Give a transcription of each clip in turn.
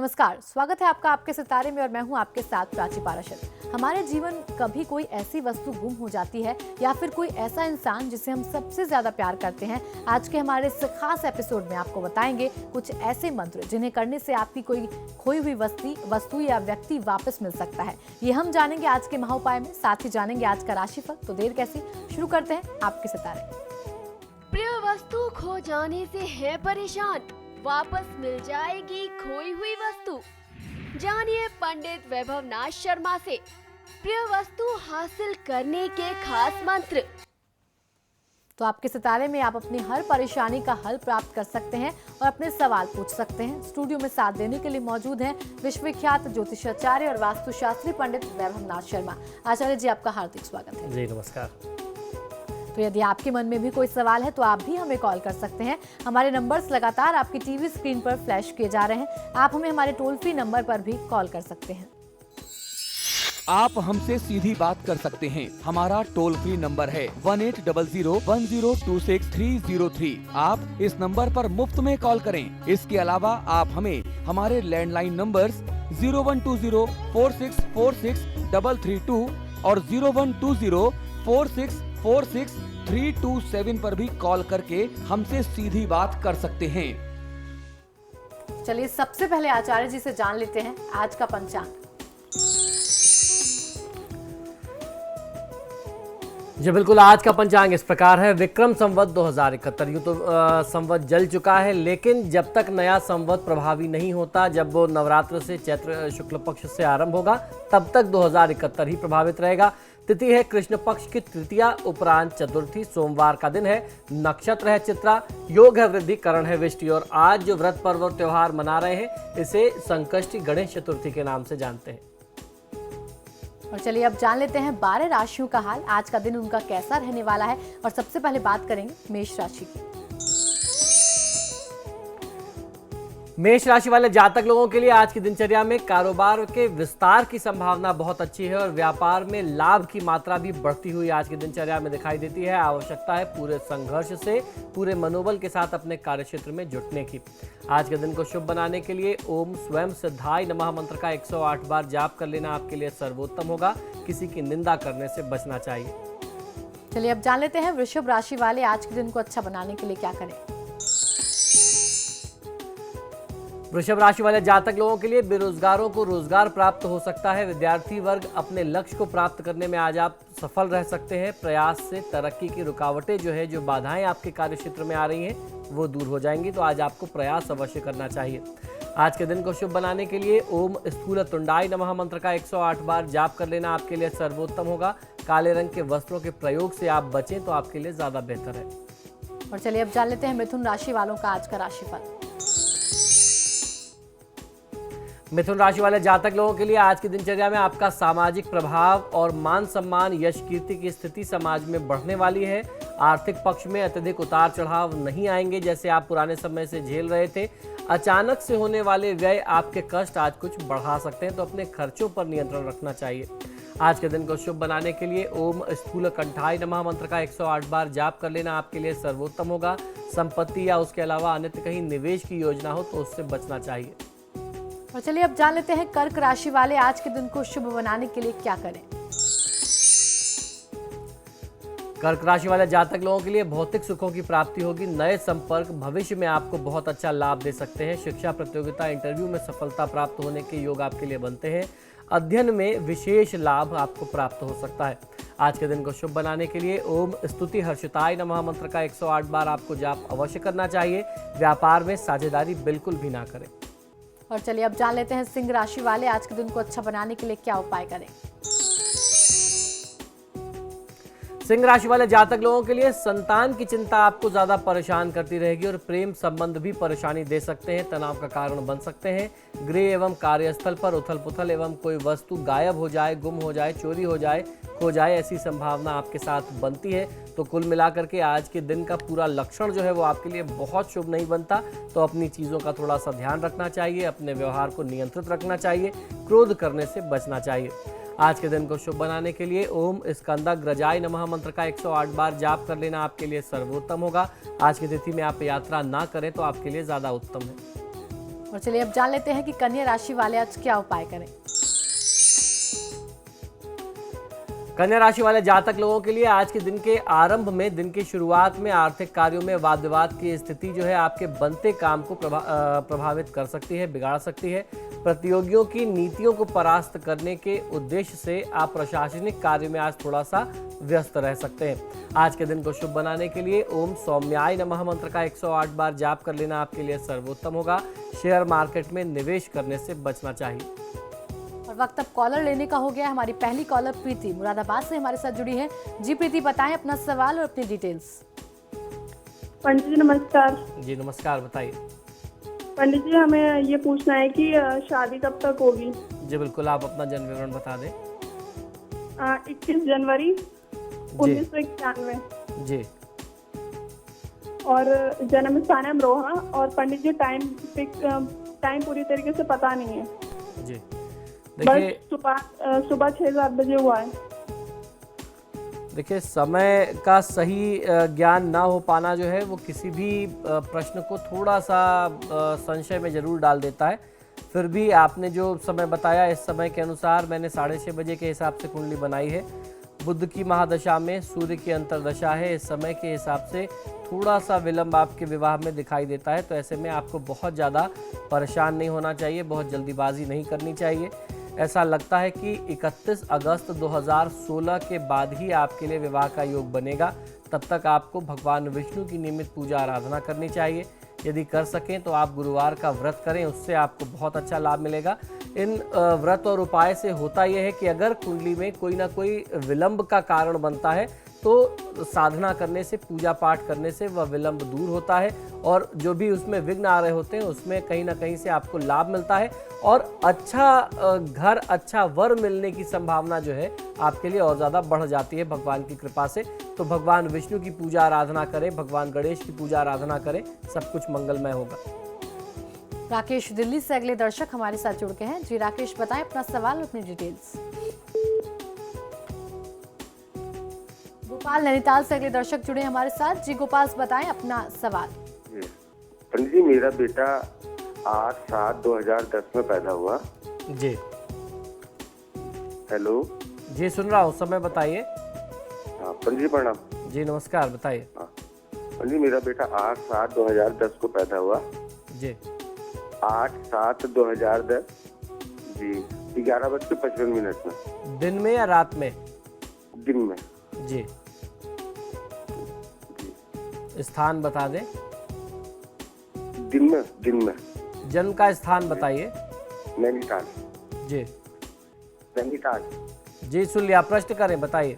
नमस्कार, स्वागत है आपका आपके सितारे में और मैं हूं आपके साथ प्राची पाराशर। हमारे जीवन कभी कोई ऐसी वस्तु गुम हो जाती है या फिर कोई ऐसा इंसान जिसे हम सबसे ज्यादा प्यार करते हैं। आज के हमारे इस खास एपिसोड में आपको बताएंगे कुछ ऐसे मंत्र जिन्हें करने से आपकी कोई खोई हुई वस्तु या व्यक्ति वापस मिल सकता है। ये हम जानेंगे आज के महाउपाय में, साथ ही जानेंगे आज का राशिफल। तो देर कैसी, शुरू करते हैं आपके सितारे। प्रिय वस्तु खो जाने से है परेशान, वापस मिल जाएगी खोई हुई वस्तु। जानिए पंडित वैभव नाथ शर्मा से प्रिय वस्तु हासिल करने के खास मंत्र। तो आपके सितारे में आप अपनी हर परेशानी का हल प्राप्त कर सकते हैं और अपने सवाल पूछ सकते हैं। स्टूडियो में साथ देने के लिए मौजूद हैं विश्वविख्यात ज्योतिषाचार्य और वास्तुशास्त्री पंडित वैभव नाथ शर्मा। आचार्य जी, आपका हार्दिक स्वागत है। जी नमस्कार। तो यदि आपके मन में भी कोई सवाल है तो आप भी हमें कॉल कर सकते हैं। हमारे नंबर्स लगातार आपकी टीवी स्क्रीन पर फ्लैश किए जा रहे हैं। आप हमें हमारे टोल फ्री नंबर पर भी कॉल कर सकते हैं। आप हमसे सीधी बात कर सकते हैं। हमारा टोल फ्री नंबर है 180010263003। आप इस नंबर पर मुफ्त में कॉल करें। इसके अलावा आप हमें हमारे लैंडलाइन नंबर्स 012046463332 और 012046463327 पर भी कॉल करके हमसे सीधी बात कर सकते हैं। चलिए सबसे पहले आचार्य जी से जान लेते हैं आज का पंचांग। जी बिल्कुल, आज का पंचांग इस प्रकार है। विक्रम संवत 2071। यूँ तो संवत जल चुका है, लेकिन जब तक नया संवत प्रभावी नहीं होता, जब वो नवरात्र से चैत्र शुक्ल पक्ष से आरंभ होगा, तब तक 2071 ही प्रभावित रहेगा। तिथि है कृष्ण पक्ष की तृतीया उपरांत चतुर्थी, सोमवार का दिन है। नक्षत्र है चित्रा, योग है वृद्धि, करण है विष्टि। और आज जो व्रत पर्व और त्योहार मना रहे हैं, इसे संकष्टी गणेश चतुर्थी के नाम से जानते हैं। और चलिए अब जान लेते हैं 12 राशियों का हाल। आज का दिन उनका कैसा रहने वाला है। और सबसे पहले बात करेंगे मेष राशि की। मेष राशि वाले जातक लोगों के लिए आज की दिनचर्या में कारोबार के विस्तार की संभावना बहुत अच्छी है और व्यापार में लाभ की मात्रा भी बढ़ती हुई आज की दिनचर्या में दिखाई देती है। आवश्यकता है पूरे संघर्ष से, पूरे मनोबल के साथ अपने कार्यक्षेत्र में जुटने की। आज के दिन को शुभ बनाने के लिए ओम स्वयं सिद्धाय नमः मंत्र का 108 बार जाप कर लेना आपके लिए सर्वोत्तम होगा। किसी की निंदा करने से बचना चाहिए। चलिए अब जान लेते हैं वृषभ राशि वाले आज के दिन को अच्छा बनाने के लिए क्या करें। वृषभ राशि वाले जातक लोगों के लिए बेरोजगारों को रोजगार प्राप्त हो सकता है। विद्यार्थी वर्ग अपने लक्ष्य को प्राप्त करने में आज आप सफल रह सकते हैं। प्रयास से तरक्की की रुकावटें जो बाधाएं आपके कार्य क्षेत्र में आ रही हैं, वो दूर हो जाएंगी। तो आज आपको प्रयास अवश्य करना चाहिए। आज के दिन को शुभ बनाने के लिए ओम स्थूल तुंडाय नमः मंत्र का 108 बार जाप कर लेना आपके लिए सर्वोत्तम होगा। काले रंग के वस्त्रों के प्रयोग से आप बचें तो आपके लिए ज्यादा बेहतर है। और चलिए अब जान लेते हैं मिथुन राशि वालों का आज का राशिफल। मिथुन राशि वाले जातक लोगों के लिए आज की दिनचर्या में आपका सामाजिक प्रभाव और मान सम्मान, यश कीर्ति की स्थिति समाज में बढ़ने वाली है। आर्थिक पक्ष में अत्यधिक उतार चढ़ाव नहीं आएंगे जैसे आप पुराने समय से झेल रहे थे। अचानक से होने वाले व्यय आपके कष्ट आज कुछ बढ़ा सकते हैं, तो अपने खर्चों पर नियंत्रण रखना चाहिए। आज के दिन को शुभ बनाने के लिए ओम स्थूल कंठाय नमः मंत्र का 108 बार जाप कर लेना आपके लिए सर्वोत्तम होगा। संपत्ति या उसके अलावा अन्यत्र कहीं निवेश की योजना हो तो उससे बचना चाहिए। और चलिए अब जान लेते हैं कर्क राशि वाले आज के दिन को शुभ बनाने के लिए क्या करें। कर्क राशि वाले जातक लोगों के लिए भौतिक सुखों की प्राप्ति होगी। नए संपर्क भविष्य में आपको बहुत अच्छा लाभ दे सकते हैं। शिक्षा प्रतियोगिता, इंटरव्यू में सफलता प्राप्त होने के योग आपके लिए बनते हैं। अध्ययन में विशेष लाभ आपको प्राप्त हो सकता है। आज के दिन को शुभ बनाने के लिए ओम स्तुति हर्षिताय नमः मंत्र का 108 बार आपको जाप अवश्य करना चाहिए। व्यापार में साझेदारी बिल्कुल भी ना करें। और चलिए अब जान लेते हैं सिंह राशि वाले आज के दिन को अच्छा बनाने के लिए क्या उपाय करें। सिंह राशि वाले जातक लोगों के लिए संतान की चिंता आपको ज्यादा परेशान करती रहेगी और प्रेम संबंध भी परेशानी दे सकते हैं, तनाव का कारण बन सकते हैं। गृह एवं कार्यस्थल पर उथल पुथल एवं कोई वस्तु गायब हो जाए, गुम हो जाए, चोरी हो जाए, खो जाए, ऐसी संभावना आपके साथ बनती है। तो कुल मिलाकर के आज के दिन का पूरा लक्षण जो है वो आपके लिए बहुत शुभ नहीं बनता। तो अपनी चीज़ों का थोड़ा सा ध्यान रखना चाहिए, अपने व्यवहार को नियंत्रित रखना चाहिए, क्रोध करने से बचना चाहिए। आज के दिन को शुभ बनाने के लिए ओम स्कंदग्रजाय नमः मंत्र का 108 बार जाप कर लेना आपके लिए सर्वोत्तम होगा। आज की तिथि में आप यात्रा ना करें तो आपके लिए ज़्यादा उत्तम है। और चलिए अब जान लेते हैं कि कन्या राशि वाले आज क्या उपाय करें। कन्या राशि वाले जातक लोगों के लिए आज के दिन के आरंभ में, दिन की शुरुआत में आर्थिक कार्यों में वाद विवाद की स्थिति जो है आपके बनते काम को प्रभावित कर सकती है, बिगाड़ सकती है। प्रतियोगियों की नीतियों को परास्त करने के उद्देश्य से आप प्रशासनिक कार्य में आज थोड़ा सा व्यस्त रह सकते हैं। आज के दिन को शुभ बनाने के लिए ओम सौम्याय नमः मंत्र का 108 बार जाप कर लेना आपके लिए सर्वोत्तम होगा। शेयर मार्केट में निवेश करने से बचना चाहिए। और वक्त अब कॉलर लेने का हो गया। हमारी पहली कॉलर प्रीति मुरादाबाद से हमारे साथ जुड़ी है। जी प्रीति, बताएं अपना सवाल और अपनी डिटेल्स। पंडित जी नमस्कार। जी नमस्कार, बताइए। पंडित जी हमें ये पूछना है कि शादी कब तक होगी? जी बिल्कुल, आप अपना जन्म विवरण बता दें। 21 जनवरी 1991। जी। और जन्म स्थान है अमरोहा। और पंडित जी टाइम पूरी तरीके से पता नहीं है। जी बस सुबह 6-7 बजे हुआ है। देखिए, समय का सही ज्ञान ना हो पाना जो है वो किसी भी प्रश्न को थोड़ा सा संशय में जरूर डाल देता है। फिर भी आपने जो समय बताया, इस समय के अनुसार मैंने 6:30 बजे के हिसाब से कुंडली बनाई है। बुध की महादशा में सूर्य की अंतर्दशा है। इस समय के हिसाब से थोड़ा सा विलंब आपके विवाह में दिखाई देता है। तो ऐसे में आपको बहुत ज़्यादा परेशान नहीं होना चाहिए, बहुत जल्दीबाजी नहीं करनी चाहिए। ऐसा लगता है कि 31 अगस्त 2016 के बाद ही आपके लिए विवाह का योग बनेगा। तब तक आपको भगवान विष्णु की नियमित पूजा आराधना करनी चाहिए। यदि कर सकें तो आप गुरुवार का व्रत करें, उससे आपको बहुत अच्छा लाभ मिलेगा। इन व्रत और उपाय से होता यह है कि अगर कुंडली में कोई ना कोई विलंब का कारण बनता है तो साधना करने से, पूजा पाठ करने से वह विलंब दूर होता है और जो भी उसमें विघ्न आ रहे होते हैं उसमें कहीं ना कहीं से आपको लाभ मिलता है और अच्छा घर, अच्छा वर मिलने की संभावना जो है आपके लिए और ज़्यादा बढ़ जाती है भगवान की कृपा से। तो भगवान विष्णु की पूजा आराधना करें, भगवान गणेश की पूजा आराधना करें, सब कुछ मंगलमय होगा। राकेश दिल्ली से अगले दर्शक हमारे साथ जुड़ के हैं। जी राकेश, बताएं अपना सवाल और अपनी डिटेल्स। गोपाल नैनीताल से अगले दर्शक जुड़े हमारे साथ। जी गोपाल, बताएं अपना सवाल। पंडित जी, मेरा बेटा 8/7/2010 में पैदा हुआ। जी। हेलो। जी सुन रहा हूँ, समय बताइए। हाँ पंडित जी प्रणाम। जी नमस्कार, बताइए। हाँ पंडित जी, मेरा बेटा 8/7/2010 को पैदा हुआ। जी। 8/7/2010 जी 11:55 में। दिन में या रात में? दिन में। जी। स्थान बता दें। दिन में। जन्म का स्थान बताइए। नैनीताल। जी। नैनीताल। जी सुन लिया, प्रश्न करें, बताइए।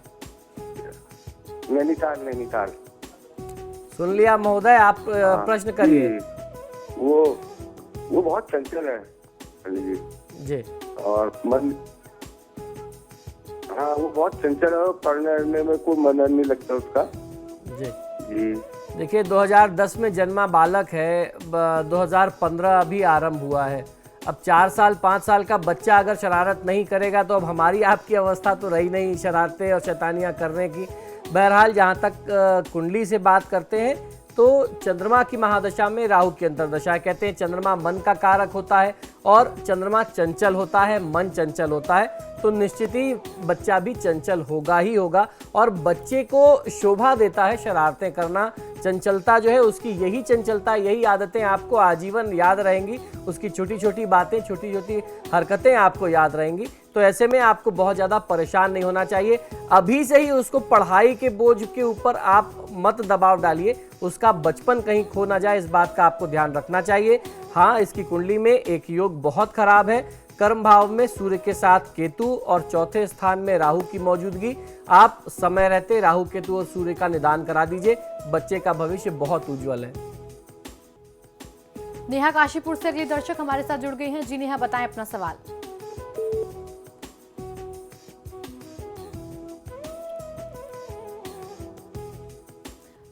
नैनीताल। सुन लिया महोदय, आप प्रश्न करिए। वो बहुत चंचल है पंडित जी। जी। और मन, हाँ वो बहुत चंचल है, पढ़ने में कोई मन नहीं लगता उसका। जी। जी। देखिए, 2010 में जन्मा बालक है, 2015 अभी आरंभ हुआ है। अब 4 साल 5 साल का बच्चा अगर शरारत नहीं करेगा तो अब हमारी आपकी अवस्था तो रही नहीं शरारतें और शैतानियाँ करने की। बहरहाल, जहाँ तक कुंडली से बात करते हैं तो चंद्रमा की महादशा में राहु की अंतर्दशा, कहते हैं चंद्रमा मन का कारक होता है और चंद्रमा चंचल होता है, मन चंचल होता है, तो निश्चित ही बच्चा भी चंचल होगा ही होगा। और बच्चे को शोभा देता है शरारतें करना। चंचलता जो है उसकी, यही चंचलता, यही आदतें आपको आजीवन याद रहेंगी। उसकी छोटी छोटी बातें, छोटी छोटी हरकतें आपको याद रहेंगी। तो ऐसे में आपको बहुत ज़्यादा परेशान नहीं होना चाहिए। अभी से ही उसको पढ़ाई के बोझ के ऊपर आप मत दबाव डालिए, उसका बचपन कहीं खो ना जाए, इस बात का आपको ध्यान रखना चाहिए। हाँ, इसकी कुंडली में एक योग बहुत खराब है। कर्म भाव में सूर्य के साथ केतु और चौथे स्थान में राहु की मौजूदगी। आप समय रहते राहु, केतु और सूर्य का निदान करा दीजिए। बच्चे का भविष्य बहुत उज्जवल है। नेहा काशीपुर से अगली दर्शक हमारे साथ जुड़ गई हैं। जी नेहा, बताएं अपना सवाल।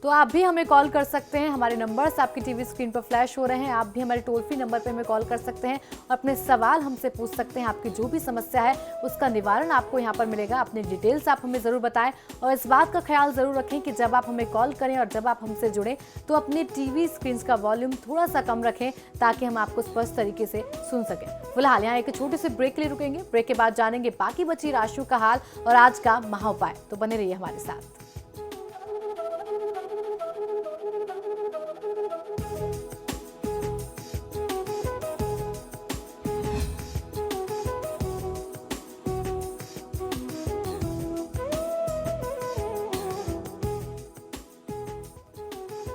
तो आप भी हमें कॉल कर सकते हैं। हमारे नंबर्स आपकी टीवी स्क्रीन पर फ्लैश हो रहे हैं। आप भी हमारे टोल फ्री नंबर पर हमें कॉल कर सकते हैं और अपने सवाल हमसे पूछ सकते हैं। आपकी जो भी समस्या है उसका निवारण आपको यहाँ पर मिलेगा। अपनी डिटेल्स आप हमें ज़रूर बताएं और इस बात का ख्याल ज़रूर रखें कि जब आप हमें कॉल करें और जब आप हमसे जुड़ें तो अपनी टीवी स्क्रीन का वॉल्यूम थोड़ा सा कम रखें ताकि हम आपको स्पष्ट तरीके से सुन सकें। फिलहाल यहाँ एक छोटे से ब्रेक के लिए रुकेंगे। ब्रेक के बाद जानेंगे बाकी बची राशियों का हाल और आज का महाउपाय। तो बने रहिए हमारे साथ।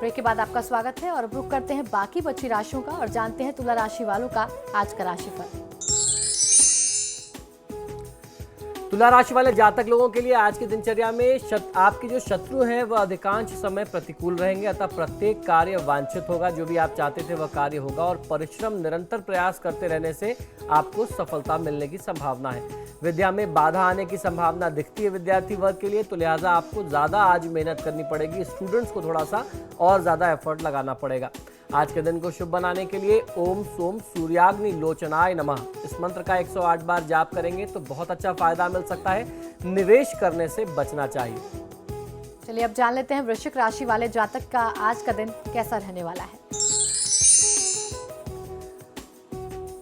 ब्रेक के बाद आपका स्वागत है और अब रुक करते हैं बाकी बची राशियों का और जानते हैं तुला राशि वालों का आज का राशिफल। तुला राशि वाले जातक लोगों के लिए आज की दिनचर्या में आपके जो शत्रु हैं वह अधिकांश समय प्रतिकूल रहेंगे, अतः प्रत्येक कार्य वांछित होगा। जो भी आप चाहते थे वह कार्य होगा और परिश्रम निरंतर प्रयास करते रहने से आपको सफलता मिलने की संभावना है। विद्या में बाधा आने की संभावना दिखती है विद्यार्थी वर्ग के लिए, तो लिहाजा आपको ज़्यादा आज मेहनत करनी पड़ेगी। स्टूडेंट्स को थोड़ा सा और ज़्यादा एफर्ट लगाना पड़ेगा। आज के दिन को शुभ बनाने के लिए ओम सोम सूर्याग्नि लोचनाय नमः इस मंत्र का 108 बार जाप करेंगे तो बहुत अच्छा फायदा मिल सकता है। निवेश करने से बचना चाहिए। चलिए अब जान लेते हैं वृश्चिक राशि वाले जातक का आज का दिन कैसा रहने वाला है।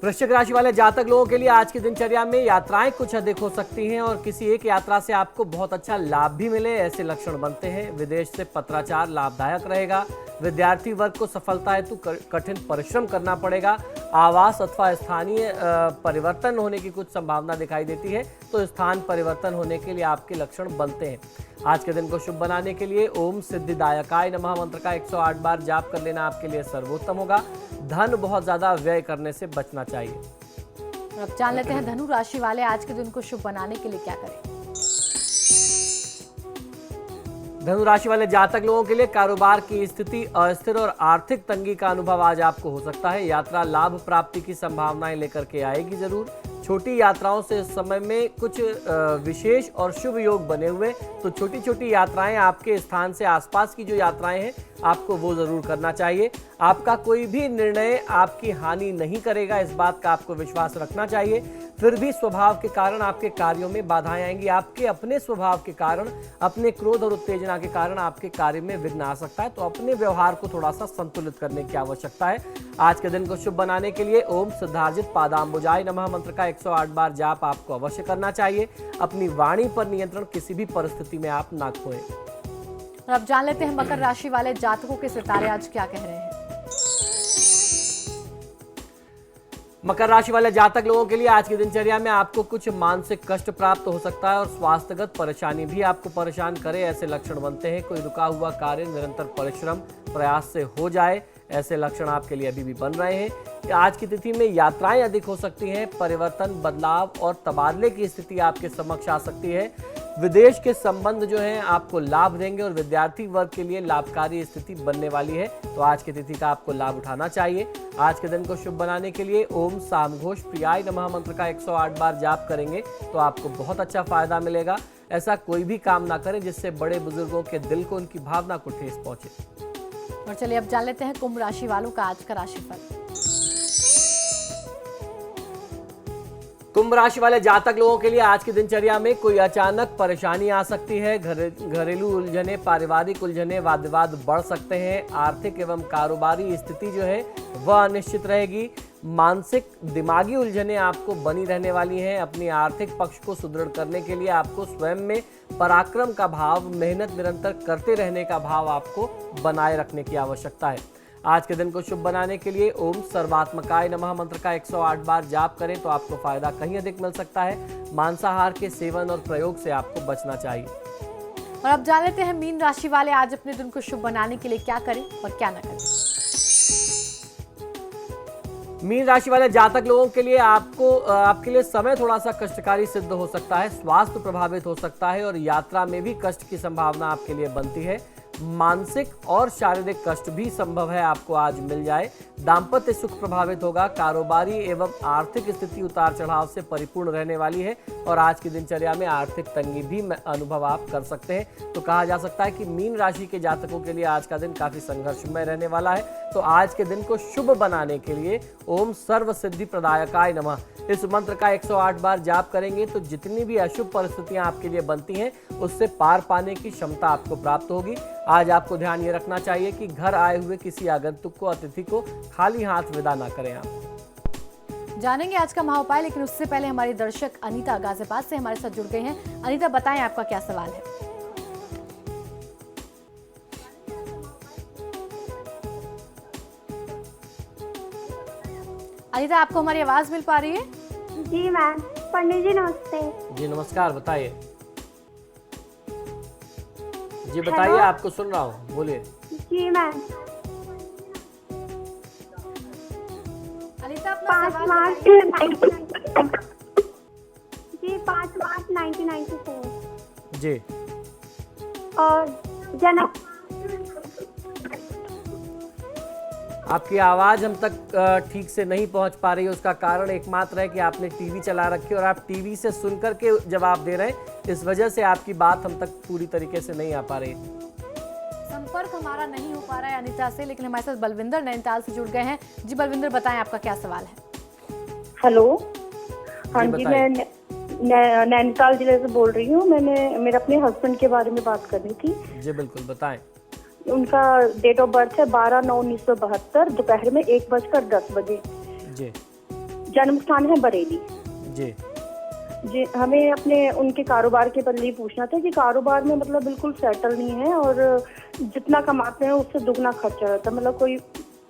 वृश्चिक राशि वाले जातक लोगों के लिए आज की दिनचर्या में यात्राएं कुछ अधिक हो सकती हैं और किसी एक यात्रा से आपको बहुत अच्छा लाभ भी मिले, ऐसे लक्षण बनते हैं। विदेश से पत्राचार लाभदायक रहेगा। विद्यार्थी वर्ग को सफलता हेतु कठिन परिश्रम करना पड़ेगा। आवास अथवा स्थानीय परिवर्तन होने की कुछ संभावना दिखाई देती है, तो स्थान परिवर्तन होने के लिए आपके लक्षण बनते हैं। आज के दिन को शुभ बनाने के लिए ओम सिद्धिदायकाय नमः मंत्र का 108 बार जाप कर लेना आपके लिए सर्वोत्तम होगा। धन बहुत ज्यादा व्यय करने से बचना चाहिए। अब जान लेते हैं धनु राशि वाले आज के दिन को शुभ बनाने के लिए क्या करें। धनु राशि वाले जातक लोगों के लिए कारोबार की स्थिति अस्थिर और आर्थिक तंगी का अनुभव आज आपको हो सकता है। यात्रा लाभ प्राप्ति की संभावनाएं लेकर के आएगी जरूर। छोटी यात्राओं से इस समय में कुछ विशेष और शुभ योग बने हुए, तो छोटी छोटी यात्राएं आपके स्थान से आसपास की जो यात्राएं हैं आपको वो जरूर करना चाहिए। आपका कोई भी निर्णय आपकी हानि नहीं करेगा, इस बात का आपको विश्वास रखना चाहिए। फिर भी स्वभाव के कारण आपके कार्यों में बाधाएं आएंगी। आपके अपने स्वभाव के कारण, अपने क्रोध और उत्तेजना के कारण आपके कार्य में विघ्न आ सकता है, तो अपने व्यवहार को थोड़ा सा संतुलित करने की आवश्यकता है। आज के दिन को शुभ बनाने के लिए ओम सिद्धार्जित पादाम्बुजाय नमः मंत्र का 108 बार जाप आपको अवश्य करना चाहिए। अपनी वाणी पर नियंत्रण किसी भी परिस्थिति में आप ना खोएं। और अब जान लेते हैं मकर राशि वाले जातकों के सितारे आज क्या कह रहे हैं। मकर राशि वाले जातक लोगों के लिए आज की दिनचर्या में आपको कुछ मानसिक कष्ट प्राप्त हो सकता है और स्वास्थ्यगत परेशानी भी आपको परेशान करे, ऐसे लक्षण बनते हैं। कोई रुका हुआ कार्य निरंतर परिश्रम प्रयास से हो जाए, ऐसे लक्षण आपके लिए अभी भी बन रहे हैं। आज की तिथि में यात्राएं अधिक हो सकती हैं। परिवर्तन, बदलाव और तबादले की स्थिति आपके समक्ष आ सकती है। विदेश के संबंध जो हैं आपको लाभ देंगे और विद्यार्थी वर्ग के लिए लाभकारी स्थिति बनने वाली है, तो आज की तिथि का आपको लाभ उठाना चाहिए। आज के दिन को शुभ बनाने के लिए ओम सामघोष प्रियाय नमः मंत्र का 108 बार जाप करेंगे तो आपको बहुत अच्छा फायदा मिलेगा। ऐसा कोई भी काम ना करें जिससे बड़े बुजुर्गों के दिल को, उनकी भावना को ठेस पहुंचे। और चलिए अब जान लेते हैं कुंभ राशि वालों का आज का राशिफल। कुंभ राशि वाले जातक लोगों के लिए आज की दिनचर्या में कोई अचानक परेशानी आ सकती है। घरेलू उलझने, पारिवारिक उलझने, वाद विवाद बढ़ सकते हैं। आर्थिक एवं कारोबारी स्थिति जो है वह अनिश्चित रहेगी। मानसिक दिमागी उलझने आपको बनी रहने वाली हैं। अपनी आर्थिक पक्ष को सुदृढ़ करने के लिए आपको स्वयं में पराक्रम का भाव, मेहनत निरंतर करते रहने का भाव आपको बनाए रखने की आवश्यकता है। आज के दिन को शुभ बनाने के लिए ओम सर्वात्मकाय नमः मंत्र का 108 बार जाप करें तो आपको फायदा कहीं अधिक मिल सकता है। मांसाहार के सेवन और प्रयोग से आपको बचना चाहिए। और अब जान लेते हैं मीन राशि वाले आज अपने दिन को शुभ बनाने के लिए क्या करें और क्या न करें। मीन राशि वाले जातक लोगों के लिए आपके लिए समय थोड़ा सा कष्टकारी सिद्ध हो सकता है। स्वास्थ्य प्रभावित हो सकता है और यात्रा में भी कष्ट की संभावना आपके लिए बनती है। मानसिक और शारीरिक कष्ट भी संभव है आपको आज मिल जाए। दाम्पत्य सुख प्रभावित होगा। कारोबारी एवं आर्थिक स्थिति उतार चढ़ाव से परिपूर्ण रहने वाली है और आज की दिनचर्या में आर्थिक तंगी भी अनुभव आप कर सकते हैं। तो कहा जा सकता है कि मीन राशि के जातकों के लिए आज का दिन काफी संघर्षमय रहने वाला है। तो आज के दिन को शुभ बनाने के लिए ओम सर्व सिद्धि प्रदायकाय नमः इस मंत्र का 108 बार जाप करेंगे तो जितनी भी अशुभ परिस्थितियां आपके लिए बनती हैं उससे पार पाने की क्षमता आपको प्राप्त होगी। आज आपको ध्यान ये रखना चाहिए कि घर आए हुए किसी आगंतुक को, अतिथि को खाली हाथ विदा ना करें आप। जानेंगे आज का महाउपाय, लेकिन उससे पहले हमारी दर्शक अनीता गाजियाबाद से हमारे साथ जुड़ गई हैं। अनीता, बताएं आपका क्या सवाल है। अनीता, आपको हमारी आवाज मिल पा रही है? जी मैम। पंडित जी नमस्ते। जी नमस्कार, बताइए। जी बताइए, आपको सुन रहा हूँ, बोलिए। जी मैम। अनीता, अपना 5 सवाल मार्च बताइए। जी 5 मार्च 1994 जी और जन्म। आपकी आवाज हम तक ठीक से नहीं पहुंच पा रही है। उसका कारण एकमात्र है कि आपने टीवी चला रखी है और आप टीवी से सुनकर के जवाब दे रहे हैं। इस वजह से आपकी बात हम तक पूरी तरीके से नहीं आ पा रही। संपर्क हमारा नहीं हो पा रहा है अनीता से, लेकिन हमारे साथ बलविंदर नैनीताल से जुड़ गए हैं। जी बलविंदर, बताएं आपका क्या सवाल है। हेलो। हाँ जी, जी, बताइए। मैं नैनीताल जिले से बोल रही हूँ। मेरा अपने हस्बैंड के बारे में बात करनी थी। जी बिल्कुल, बताएं। उनका डेट ऑफ बर्थ है 12/9/1972, दोपहर में 1:10 जी जन्म स्थान है बरेली। जी जी, हमें अपने उनके कारोबार के बदले पूछना था कि कारोबार में मतलब बिल्कुल सेटल नहीं है और जितना कमाते हैं उससे दुगना खर्चा रहता है, मतलब कोई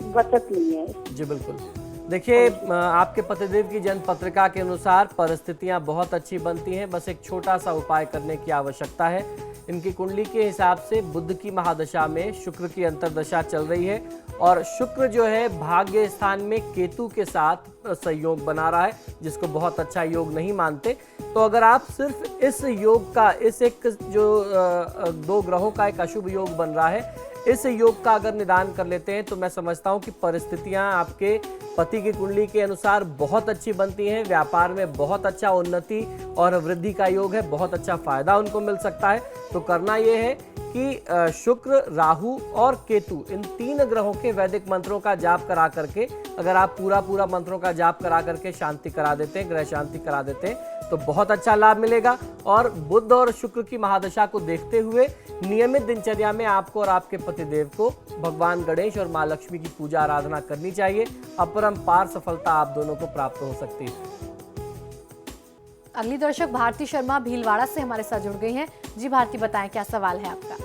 बचत नहीं है। जी बिल्कुल। देखिए, आपके पतिदेव की जन्म पत्रिका के अनुसार परिस्थितियां बहुत अच्छी बनती हैं। बस एक छोटा सा उपाय करने की आवश्यकता है। इनकी कुंडली के हिसाब से बुध की महादशा में शुक्र की अंतर्दशा चल रही है और शुक्र जो है भाग्य स्थान में केतु के साथ संयोग बना रहा है, जिसको बहुत अच्छा योग नहीं मानते। तो अगर आप सिर्फ इस योग का, इस एक जो 2 ग्रहों का एक अशुभ योग बन रहा है, इस योग का अगर निदान कर लेते हैं तो मैं समझता हूं कि परिस्थितियां आपके पति की कुंडली के अनुसार बहुत अच्छी बनती हैं। व्यापार में बहुत अच्छा उन्नति और वृद्धि का योग है, बहुत अच्छा फायदा उनको मिल सकता है। तो करना यह है कि शुक्र, राहु और केतु, इन 3 ग्रहों के वैदिक मंत्रों का जाप करा करके, अगर आप पूरा मंत्रों का जाप करा करके शांति करा देते हैं, ग्रह शांति करा देते हैं, तो बहुत अच्छा लाभ मिलेगा। और बुध और शुक्र की महादशा को देखते हुए नियमित दिनचर्या में आपको और आपके पतिदेव को भगवान गणेश और माँ लक्ष्मी की पूजा आराधना करनी चाहिए। अपरंपार सफलता आप दोनों को प्राप्त हो सकती है। अगली दर्शक भारती शर्मा भीलवाड़ा से हमारे साथ जुड़ गई हैं। जी भारती, बताएं क्या सवाल है आपका।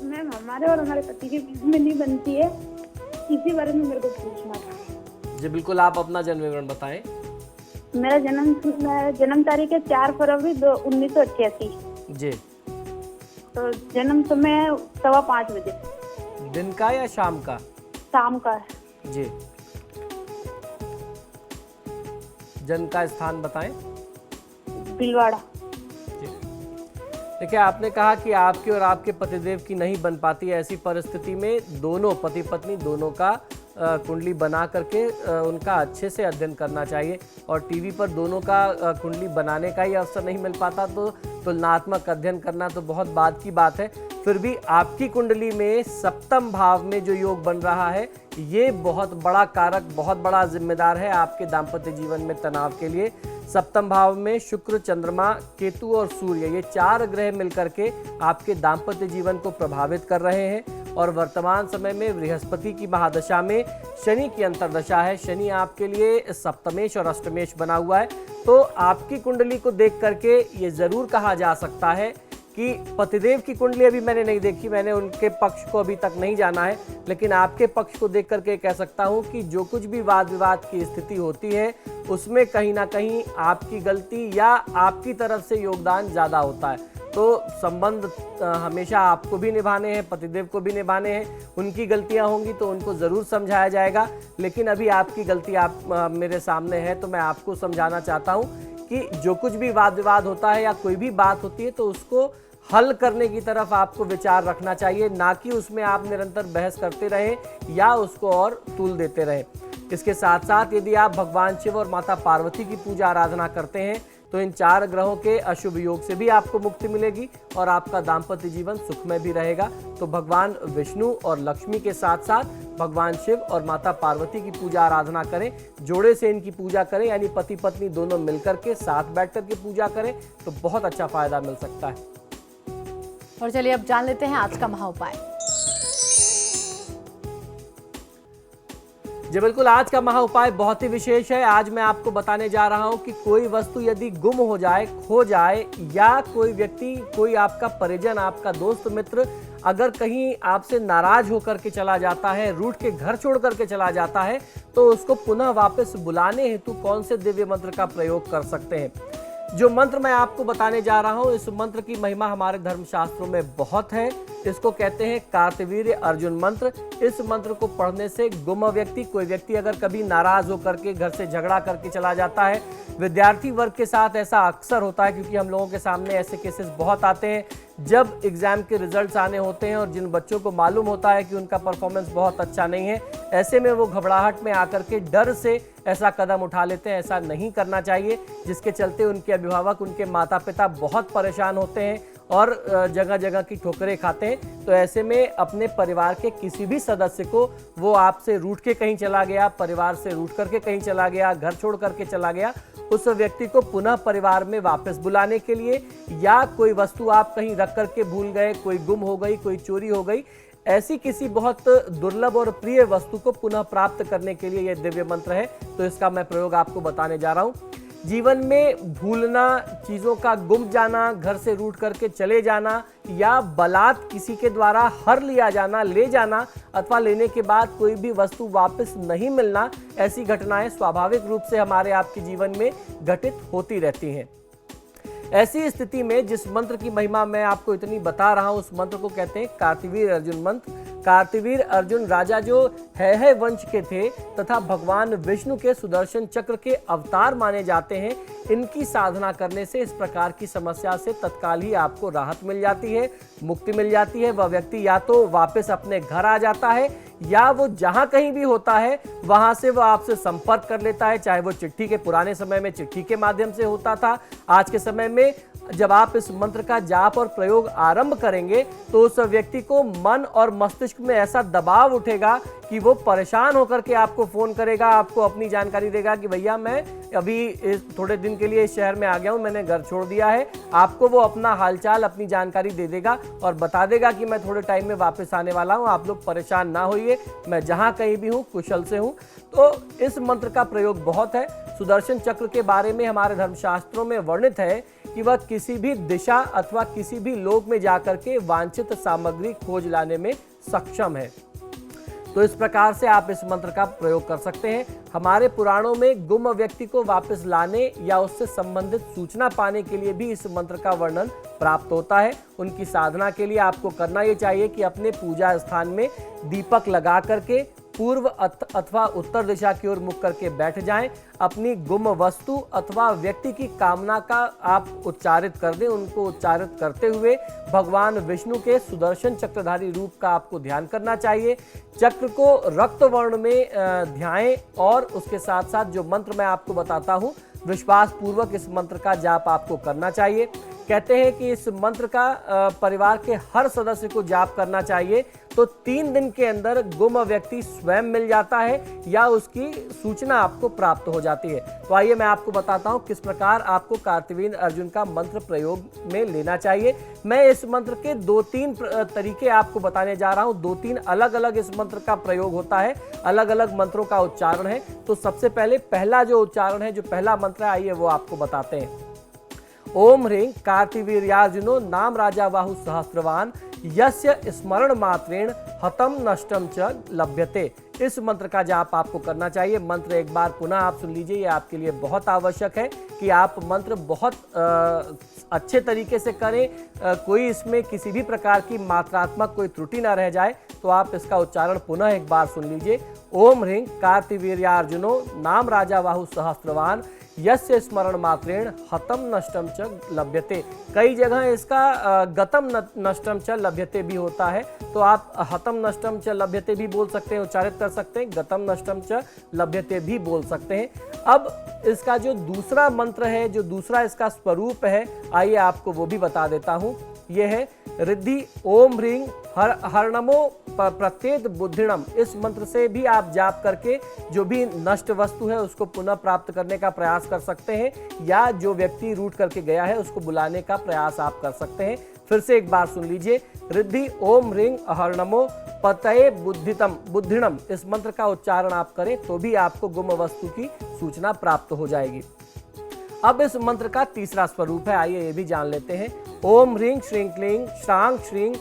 मैम, हमारे और हमारे पति की में नहीं बनती है, इसी बारे में मेरे को पूछना था। जी बिल्कुल, आप अपना जन्म विवरण बताएं। मेरा जन्म तारीख है 4 फरवरी 1988। जी। तो जन्म समय 5:15 बजे। दिन का या शाम का? शाम का है। जी। जन्म का स्थान बताएं। भीलवाड़ा। देखिए, आपने कहा कि आपके और आपके पतिदेव की नहीं बन पाती है। ऐसी परिस्थिति में दोनों पति पत्नी दोनों का कुंडली बना करके उनका अच्छे से अध्ययन करना चाहिए। और टीवी पर दोनों का कुंडली बनाने का ही अवसर नहीं मिल पाता तो तुलनात्मक अध्ययन करना तो बहुत बाद की बात है। फिर भी आपकी कुंडली में सप्तम भाव में जो योग बन रहा है, ये बहुत बड़ा कारक, बहुत बड़ा जिम्मेदार है आपके दाम्पत्य जीवन में तनाव के लिए। सप्तम भाव में शुक्र, चंद्रमा, केतु और सूर्य, ये 4 ग्रह मिलकर के आपके दाम्पत्य जीवन को प्रभावित कर रहे हैं। और वर्तमान समय में बृहस्पति की महादशा में शनि की अंतर्दशा है। शनि आपके लिए सप्तमेश और अष्टमेश बना हुआ है। तो आपकी कुंडली को देख करके ये जरूर कहा जा सकता है कि पतिदेव की कुंडली अभी मैंने नहीं देखी, मैंने उनके पक्ष को अभी तक नहीं जाना है, लेकिन आपके पक्ष को देख करके कह सकता हूं कि जो कुछ भी वाद विवाद की स्थिति होती है उसमें कहीं ना कहीं आपकी गलती या आपकी तरफ से योगदान ज़्यादा होता है। तो संबंध हमेशा आपको भी निभाने हैं, पतिदेव को भी निभाने हैं। उनकी गलतियां होंगी तो उनको ज़रूर समझाया जाएगा, लेकिन अभी आपकी गलती मेरे सामने है तो मैं आपको समझाना चाहता हूं कि जो कुछ भी वाद विवाद होता है या कोई भी बात होती है तो उसको हल करने की तरफ आपको विचार रखना चाहिए, ना कि उसमें आप निरंतर बहस करते रहें या उसको और तूल देते रहें। इसके साथ साथ यदि आप भगवान शिव और माता पार्वती की पूजा आराधना करते हैं तो इन 4 ग्रहों के अशुभ योग से भी आपको मुक्ति मिलेगी और आपका दाम्पत्य जीवन सुखमय भी रहेगा। तो भगवान विष्णु और लक्ष्मी के साथ साथ भगवान शिव और माता पार्वती की पूजा आराधना करें, जोड़े से इनकी पूजा करें, यानी पति पत्नी दोनों मिलकर के साथ बैठ कर के पूजा करें तो बहुत अच्छा फायदा मिल सकता है। और चलिए अब जान लेते हैं आज का महा उपाय। जी बिल्कुल, आज का महा उपाय बहुत ही विशेष है। आज मैं आपको बताने जा रहा हूं कि कोई वस्तु यदि गुम हो जाए, खो जाए, या कोई व्यक्ति, कोई आपका परिजन, आपका दोस्त मित्र अगर कहीं आपसे नाराज होकर के चला जाता है, रूठ के घर छोड़ करके चला जाता है, तो उसको पुनः वापस बुलाने हेतु कौन से दिव्य मंत्र का प्रयोग कर सकते हैं। जो मंत्र मैं आपको बताने जा रहा हूं, इस मंत्र की महिमा हमारे धर्मशास्त्रों में बहुत है। इसको कहते हैं कार्तवीर्य अर्जुन मंत्र। इस मंत्र को पढ़ने से गुम व्यक्ति, कोई व्यक्ति अगर कभी नाराज होकर के घर से झगड़ा करके चला जाता है, विद्यार्थी वर्ग के साथ ऐसा अक्सर होता है क्योंकि हम लोगों के सामने ऐसे केसेस बहुत आते हैं जब एग्जाम के रिजल्ट्स आने होते हैं और जिन बच्चों को मालूम होता है कि उनका परफॉर्मेंस बहुत अच्छा नहीं है, ऐसे में वो घबराहट में आकर के डर से ऐसा कदम उठा लेते हैं। ऐसा नहीं करना चाहिए, जिसके चलते उनके अभिभावक, उनके माता पिता बहुत परेशान होते हैं और जगह जगह की ठोकरें खाते हैं। तो ऐसे में अपने परिवार के किसी भी सदस्य को, वो आपसे रूठ के कहीं चला गया, परिवार से रूठ करके कहीं चला गया, घर छोड़ करके चला गया, उस व्यक्ति को पुनः परिवार में वापस बुलाने के लिए, या कोई वस्तु आप कहीं रख करके भूल गए, कोई गुम हो गई, कोई चोरी हो गई, ऐसी किसी बहुत दुर्लभ और प्रिय वस्तु को पुनः प्राप्त करने के लिए यह दिव्य मंत्र है। तो इसका मैं प्रयोग आपको बताने जा रहा हूं। जीवन में भूलना, चीज़ों का गुम जाना, घर से रूठ करके चले जाना, या बलात् किसी के द्वारा हर लिया जाना, ले जाना, अथवा लेने के बाद कोई भी वस्तु वापस नहीं मिलना, ऐसी घटनाएं स्वाभाविक रूप से हमारे आपके जीवन में घटित होती रहती हैं। ऐसी स्थिति में जिस मंत्र की महिमा मैं आपको इतनी बता रहा हूं, उस मंत्र को कहते हैं कार्तवीर्य अर्जुन मंत्र। कार्तवीर्य अर्जुन राजा जो है वंश के थे तथा भगवान विष्णु के सुदर्शन चक्र के अवतार माने जाते हैं। इनकी साधना करने से इस प्रकार की समस्या से तत्काल ही आपको राहत मिल जाती है, मुक्ति मिल जाती है। वह व्यक्ति या तो वापस अपने घर आ जाता है, या वो जहां कहीं भी होता है वहां से वो आपसे संपर्क कर लेता है। चाहे वो चिट्ठी के, पुराने समय में चिट्ठी के माध्यम से होता था, आज के समय में जब आप इस मंत्र का जाप और प्रयोग आरंभ करेंगे तो उस व्यक्ति को मन और मस्तिष्क में ऐसा दबाव उठेगा कि वो परेशान होकर के आपको फोन करेगा, आपको अपनी जानकारी देगा कि भैया मैं अभी थोड़े दिन के लिए इस शहर में आ गया हूं, मैंने घर छोड़ दिया है। आपको वो अपना हालचाल, अपनी जानकारी दे देगा और बता देगा कि मैं थोड़े टाइम में वापस आने वाला हूं, आप लोग परेशान ना होइए, मैं जहां कहीं भी हूं कुशल से हूं। तो इस मंत्र का प्रयोग बहुत है। सुदर्शन चक्र के बारे में हमारे धर्मशास्त्रों में वर्णित है कि वह किसी भी दिशा अथवा किसी भी लोक में जाकर के वांछित सामग्री खोज लाने में सक्षम है। तो इस प्रकार से आप इस मंत्र का प्रयोग कर सकते हैं। हमारे पुराणों में गुम व्यक्ति को वापस लाने या उससे संबंधित सूचना पाने के लिए भी इस मंत्र का वर्णन प्राप्त होता है। उनकी साधना के लिए आपको करना ये चाहिए कि अपने पूजा स्थान में दीपक लगा करके पूर्व अथवा उत्तर दिशा की ओर मुख करके बैठ जाएं। अपनी गुम वस्तु अथवा व्यक्ति की कामना का आप उच्चारित कर दें। उनको उच्चारित करते हुए भगवान विष्णु के सुदर्शन चक्रधारी रूप का आपको ध्यान करना चाहिए। चक्र को रक्त वर्ण में ध्याएं और उसके साथ साथ जो मंत्र मैं आपको बताता हूं, विश्वास पूर्वक इस मंत्र का जाप आपको करना चाहिए। कहते हैं कि इस मंत्र का परिवार के हर सदस्य को जाप करना चाहिए तो 3 दिन के अंदर गुम व्यक्ति स्वयं मिल जाता है या उसकी सूचना आपको प्राप्त हो जाती है। तो आइए मैं आपको बताता हूं किस प्रकार आपको कार्तवीर्य अर्जुन का मंत्र प्रयोग में लेना चाहिए। मैं इस मंत्र के 2-3 तरीके आपको बताने जा रहा हूं। 2-3 अलग अलग इस मंत्र का प्रयोग होता है, अलग अलग मंत्रों का उच्चारण है। तो सबसे पहले पहला जो उच्चारण है, जो पहला मंत्र है, आइए वो आपको बताते हैं। ओम ह्रीं कार्तवीर्यार्जुनो नाम राजा बाहु सहस्रवान यस्य स्मरण मात्रेण हतम नष्टम च लभ्यते। इस मंत्र का जाप आपको करना चाहिए। मंत्र एक बार पुनः आप सुन लीजिए, ये आपके लिए बहुत आवश्यक है कि आप मंत्र बहुत अच्छे तरीके से करें, कोई इसमें किसी भी प्रकार की मात्रात्मक कोई त्रुटि ना रह जाए। तो आप इसका उच्चारण पुनः एक बार सुन लीजिए। ओम ह्रीं कार्तिवीर्यार्जुनो नाम राजा बाहु सहस्त्रवान यस्य स्मरण मात्रेण हतम नष्टम च लभ्यते। कई जगह इसका गतम नष्टम च लभ्यते भी होता है, तो आप हतम नष्टम च लभ्यते भी बोल सकते हैं, उच्चारित कर सकते हैं, गतम नष्टम च लभ्यते भी बोल सकते हैं। अब इसका जो दूसरा मंत्र है, जो दूसरा इसका स्वरूप है, आइए आपको वो भी बता देता हूँ। ये है रिद्धि ओम ह्रीं हरणमो प्रत्येत बुद्धिणम। इस मंत्र से भी आप जाप करके जो भी नष्ट वस्तु है उसको पुनः प्राप्त करने का प्रयास कर सकते हैं, या जो व्यक्ति रूठ करके गया है उसको बुलाने का प्रयास आप कर सकते हैं। फिर से एक बार सुन लीजिए। रिद्धि ओम ह्रीं हरणमो पतये बुद्धिणम। इस मंत्र का उच्चारण आप करें तो भी आपको गुम वस्तु की सूचना प्राप्त हो जाएगी। अब इस मंत्र का तीसरा स्वरूप है, आइए ये भी जान लेते हैं। ओम ह्रीं श्रीं क्लीं श्रांग श्रीं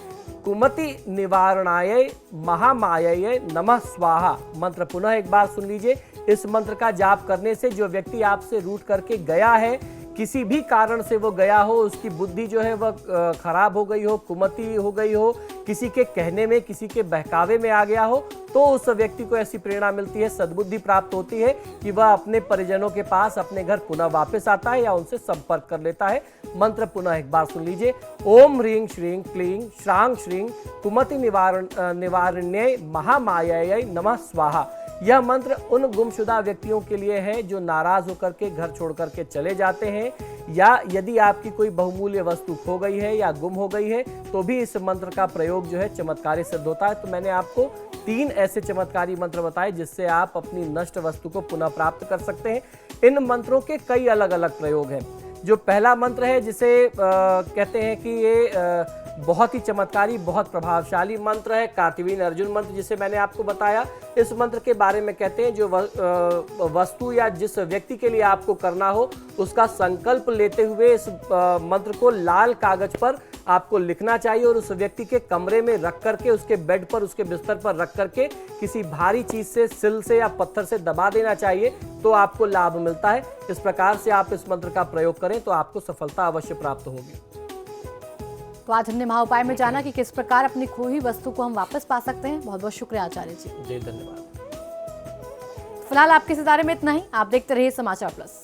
कुमति निवारणाय महामायाय नमः स्वाहा। मंत्र पुनः एक बार सुन लीजिए। इस मंत्र का जाप करने से जो व्यक्ति आपसे रूठ करके गया है, किसी भी कारण से वो गया हो, उसकी बुद्धि जो है वह खराब हो गई हो, कुमति हो गई हो, किसी के कहने में, किसी के बहकावे में आ गया हो, तो उस व्यक्ति को ऐसी प्रेरणा मिलती है, सद्बुद्धि प्राप्त होती है कि वह अपने परिजनों के पास अपने घर पुनः वापस आता है या उनसे संपर्क कर लेता है। मंत्र पुनः एक बार सुन लीजिए। ओम ह्रीं श्रीं क्लीं श्रांग श्रीं कुमति निवारण्य महामायाय नमः स्वाहा। यह मंत्र उन गुमशुदा व्यक्तियों के लिए है जो नाराज होकर के घर छोड़ करके चले जाते हैं, या यदि आपकी कोई बहुमूल्य वस्तु खो गई है या गुम हो गई है तो भी इस मंत्र का प्रयोग जो है चमत्कारी सिद्ध होता है। तो मैंने आपको 3 ऐसे चमत्कारी मंत्र बताए जिससे आप अपनी नष्ट वस्तु को पुनः प्राप्त कर सकते हैं। इन मंत्रों के कई अलग अलग प्रयोग हैं। जो पहला मंत्र है, जिसे कहते हैं कि ये बहुत ही चमत्कारी, बहुत प्रभावशाली मंत्र है, कार्तिवीर्य अर्जुन मंत्र, जिसे मैंने आपको बताया। इस मंत्र के बारे में कहते हैं जो वस्तु या जिस व्यक्ति के लिए आपको करना हो उसका संकल्प लेते हुए इस मंत्र को लाल कागज पर आपको लिखना चाहिए और उस व्यक्ति के कमरे में रख करके, उसके बेड पर, उसके बिस्तर पर रख करके किसी भारी चीज से, सिल से या पत्थर से दबा देना चाहिए, तो आपको लाभ मिलता है। इस प्रकार से आप इस मंत्र का प्रयोग करें तो आपको सफलता अवश्य प्राप्त होगी। तो आज हमने महा उपाय में जाना कि किस प्रकार अपनी खोई वस्तु को हम वापस पा सकते हैं। बहुत बहुत शुक्रिया आचार्य जी। जी धन्यवाद। फिलहाल आपके सितारे में इतना ही। आप देखते रहिए समाचार प्लस।